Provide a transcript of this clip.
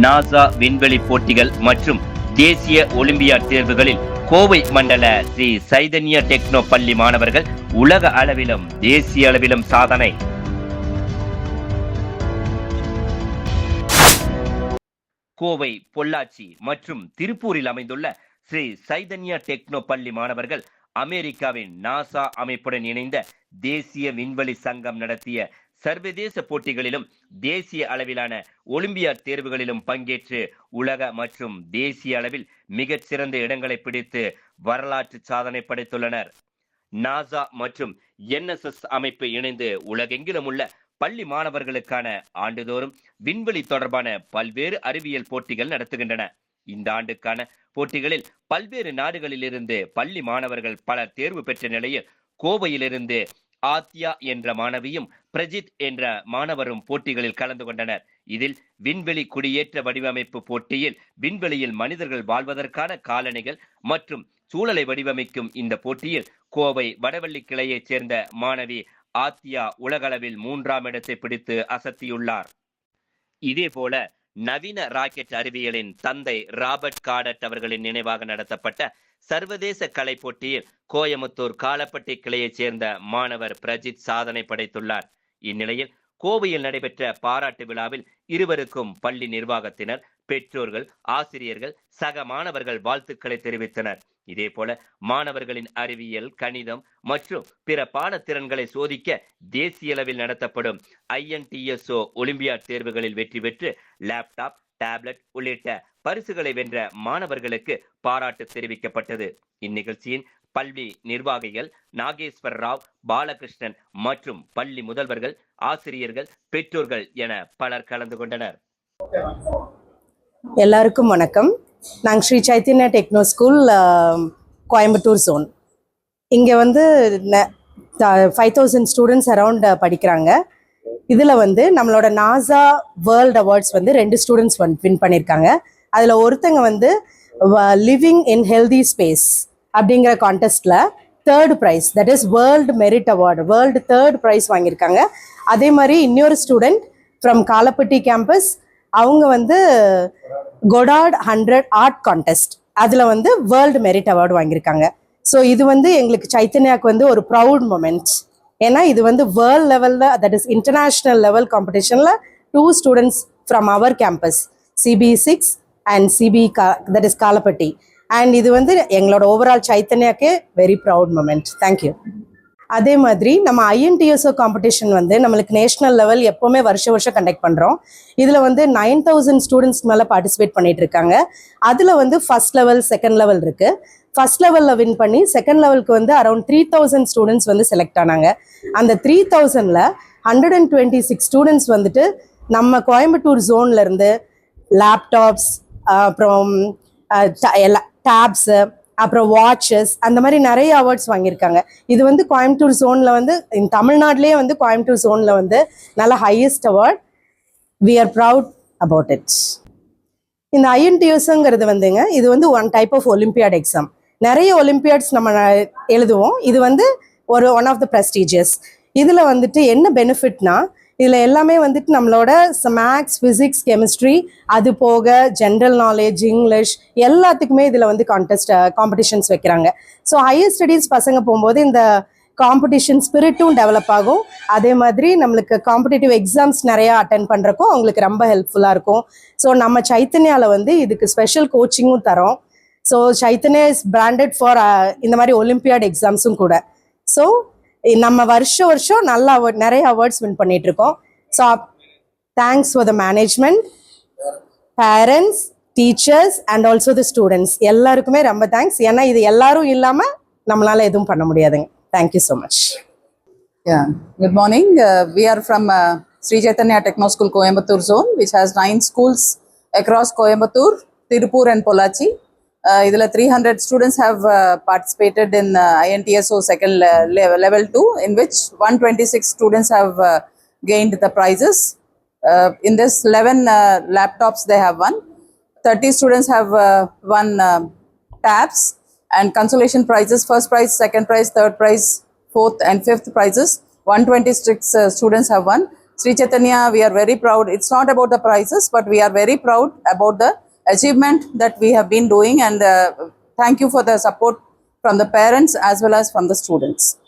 NASA விண்வெளி போட்டிகள் மற்றும் தேசிய ஒலிம்பியாட் தேர்வுகளில் கோவை மண்டல ஸ்ரீ சைதன்ய டெக்னோ பள்ளி மாணவர்கள் உலக அளவிலும் தேசிய அளவிலும் சாதனை. கோவை, பொள்ளாச்சி மற்றும் திருப்பூரில் அமைந்துள்ள ஸ்ரீ சைதன்ய டெக்னோ பள்ளி மாணவர்கள் அமெரிக்காவின் நாசா அமைப்புடன் இணைந்த தேசிய விண்வெளி சங்கம் நடத்திய சர்வதேச போட்டிகளிலும் தேசிய அளவிலான ஒலிம்பியாட் தேர்வுகளிலும் பங்கேற்று உலக மற்றும் தேசிய அளவில் மிகச் சிறந்த இடங்களை பிடித்து வரலாற்று சாதனை படைத்துள்ளனர். நாசா மற்றும் NSS அமைப்பு இணைந்து உலகெங்கிலும் உள்ள பள்ளி மாணவர்களுக்கான ஆண்டுதோறும் விண்வெளி தொடர்பான பல்வேறு அறிவியல் போட்டிகள் நடத்துகின்றன. இந்த ஆண்டுக்கான போட்டிகளில் பல்வேறு நாடுகளில் இருந்து பள்ளி மாணவர்கள் பலர் தேர்வு பெற்ற நிலையில் கோவையிலிருந்து ஆத்யா என்ற மாணவியும் பிரஜித் என்ற மாணவரும் போட்டிகளில் கலந்து கொண்டனர். இதில் விண்வெளி குடியேற்ற வடிவமைப்பு போட்டியில் விண்வெளியில் மனிதர்கள் வாழ்வதற்கான காலணிகள் மற்றும் சூழலை வடிவமைக்கும் இந்த போட்டியில் கோவை வடவள்ளி கிளையைச் சேர்ந்த மாணவி ஆத்யா உலகளவில் 3ஆம் இடத்தை பிடித்து அசத்தியுள்ளார். இதேபோல நவீன ராக்கெட் அறிவியலின் தந்தை ராபர்ட் காடட் அவர்களின் நினைவாக நடத்தப்பட்ட சர்வதேச கலை போட்டியில் கோயமுத்தூர் காலப்பட்டி கிளையைச் சேர்ந்த மாணவர் பிரஜித் சாதனை படைத்துள்ளார். இந்நிலையில் கோவையில் நடைபெற்ற பாராட்டு விழாவில் இருவருக்கும் பள்ளி நிர்வாகத்தினர், பெற்றோர்கள், ஆசிரியர்கள், சக மாணவர்கள் வாழ்த்துக்களை தெரிவித்தனர். இதேபோல மாணவர்களின் அறிவியல், கணிதம் மற்றும் பிற பாடத்திறன்களை சோதிக்க தேசிய அளவில் நடத்தப்படும் INTSO ஒலிம்பியாட் தேர்வுகளில் வெற்றி பெற்று லேப்டாப், டேப்லெட் உள்ளிட்ட பரிசுகளை வென்ற மாணவர்களுக்கு பாராட்டு தெரிவிக்கப்பட்டது. இந்நிகழ்ச்சியின் பள்ளி நிர்வாகிகள் நாகேஸ்வர் ராவ், பாலகிருஷ்ணன் மற்றும் பள்ளி முதல்வர்கள், ஆசிரியர்கள், பெற்றோர்கள் என பலர் கலந்து கொண்டனர். எல்லாருக்கும் வணக்கம். நாங்கள் Sri Chaitanya techno school Coimbatore zone. இங்கே 5000 ஸ்டூடெண்ட்ஸ் அரவுண்ட் படிக்கிறாங்க. இதில் நம்மளோட NASA world awards 2 students win பண்ணியிருக்காங்க. அதில் ஒருத்தங்க லிவிங் இன் ஹெல்தி ஸ்பேஸ் அப்படிங்கிற கான்டெஸ்ட்டில் 3rd prize, that is world merit award, world 3rd prize வாங்கியிருக்காங்க. அதே மாதிரி இன்னொரு ஸ்டூடெண்ட் ஃப்ரம் காலப்பட்டி கேம்பஸ், அவங்க கொடார்ட் 100 ஆர்ட் கான்டெஸ்ட், அதில் வேர்ல்டு மெரிட் அவார்டு வாங்கியிருக்காங்க. ஸோ இது எங்களுக்கு சைத்தன்யாவுக்கு ஒரு ப்ரவுட் மொமெண்ட். ஏன்னா இது வேர்ல்ட் லெவலில், தட் இஸ் இன்டர்நேஷ்னல் லெவல் காம்படிஷனில் 2 students from our campus CB6 and that is Kalapatti. And இது எங்களோட ஓவரால் சைத்தன்யாக்கே வெரி ப்ரவுட் மொமெண்ட். தேங்க்யூ. அதே மாதிரி நம்ம INTSO காம்படிஷன் நம்மளுக்கு நேஷனல் லெவல் எப்போவுமே வருஷம் கண்டக்ட் பண்ணுறோம். இதில் 9000 ஸ்டூடெண்ட்ஸ் மேலே பார்ட்டிசிபேட் பண்ணிட்டு இருக்காங்க. அதில் ஃபர்ஸ்ட் லெவல், செகண்ட் லெவல் இருக்குது. ஃபர்ஸ்ட் லெவலில் வின் பண்ணி செகண்ட் லெவலுக்கு அரௌண்ட் 3000 ஸ்டூடெண்ட்ஸ் செலக்ட் ஆனாங்க. அந்த 3000ல் 126 ஸ்டூடெண்ட்ஸ் நம்ம கோயம்புத்தூர் ஜோன்லேருந்து லேப்டாப்ஸ், அப்புறம் டேப்ஸு, அப்புறம் வாட்சஸ், அந்த மாதிரி நிறைய அவார்ட்ஸ் வாங்கியிருக்காங்க. இது கோயம்புத்தூர் ஜோனில் தமிழ்நாட்டிலேயே கோயம்புத்தூர் ஜோனில் நல்ல highest award. We are proud about it. இந்த INTSOங்கிறது இது one type of olympiad exam. நிறைய ஒலிம்பியாட்ஸ் நம்ம எழுதுவோம். இது ஒன் ஆஃப் த ப்ரெஸ்டீஜியஸ். இதில் என்ன பெனிஃபிட்னா, இதில் எல்லாமே நம்மளோட மேக்ஸ், ஃபிசிக்ஸ், கெமிஸ்ட்ரி, அது போக ஜென்ரல் நாலேஜ், இங்கிலீஷ் எல்லாத்துக்குமே இதில் காம்படிஷன்ஸ் வைக்கிறாங்க. ஸோ ஹையர் ஸ்டடீஸ் பசங்க போகும்போது இந்த காம்படிஷன் ஸ்பிரிட்டும் டெவலப் ஆகும். அதே மாதிரி நம்மளுக்கு காம்படிட்டிவ் எக்ஸாம்ஸ் நிறையா அட்டென்ட் பண்ணுறக்கும் அவங்களுக்கு ரொம்ப ஹெல்ப்ஃபுல்லாக இருக்கும். ஸோ நம்ம சைத்தன்யாவில் இதுக்கு ஸ்பெஷல் கோச்சிங்கும் தரோம். So Chaitanya is branded for இந்த மாதிரி ஒலிம்பியாட் எக்ஸாம்ஸும் கூட. ஸோ நம்ம வருஷம் நல்ல நிறைய அவார்ட்ஸ் வின் பண்ணிட்டு இருக்கோம். So thanks for the management, parents, teachers and also the students எல்லாருக்குமே ரொம்ப தேங்க்ஸ். ஏன்னா இது எல்லாரும் இல்லாமல் நம்மளால எதுவும் பண்ண முடியாதுங்க. Thank you so much. Yeah, good morning. We are from Sri Chaitanya Techno School Coimbatore Zone, which has 9 schools across Coimbatore, Tirupur and Pollachi. Idhila 300 students have participated in INTSO second level 2, in which 126 students have gained the prizes. In this 11 laptops they have won. 30 students have won tabs and consolation prizes, first prize, second prize, third prize, fourth and fifth prizes. 126 students have won Sri Chaitanya, we are very proud. It's not about the prizes, but we are very proud about the achievement that we have been doing, and thank you for the support from the parents as well as from the students.